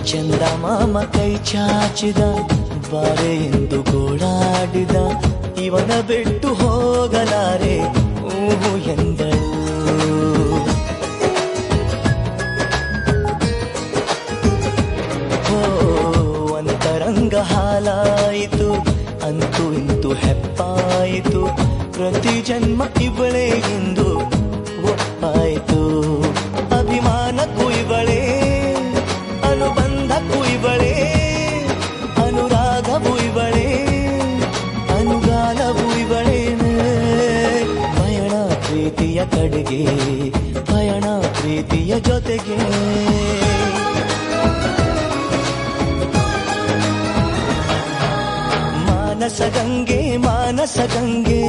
ಚಂದ ಮಾಮ ಕೈ ಚಾಚಿದ, ಬಾರೆ ಎಂದು ಗೋಳಾಡಿದ, ಇವನ ಬಿಟ್ಟು ಹೋಗಲಾರೆ ಊಹು ಎಂದಳು. ಅಂತರಂಗ ಹಾಲಾಯಿತು, ಅಂತೂ ಇಂತೂ ಹೆಪ್ಪಾಯಿತು, ಪ್ರತಿ ಜನ್ಮ ಇವಳೇ ಎಂದು ಒಪ್ಪಾಯಿತು. ಅಭಿಮಾನಕ್ಕೂ ಇವಳೇ, ಅನುಬಂಧಕ್ಕೂ ಇವಳೇ, ಅನುರಾಗವೂ ಇವಳೇ, ಅನುಗಾಲವೂ ಇವಳೇನೆ. ಪಯಣ ಪ್ರೀತಿಯ ಕಡೆಗೆ, ಪಯಣ ಪ್ರೀತಿಯ ಜೊತೆಗೆ. ಮಾನಸ ಗಂಗೆ, ಮಾನಸ ಗಂಗೆ,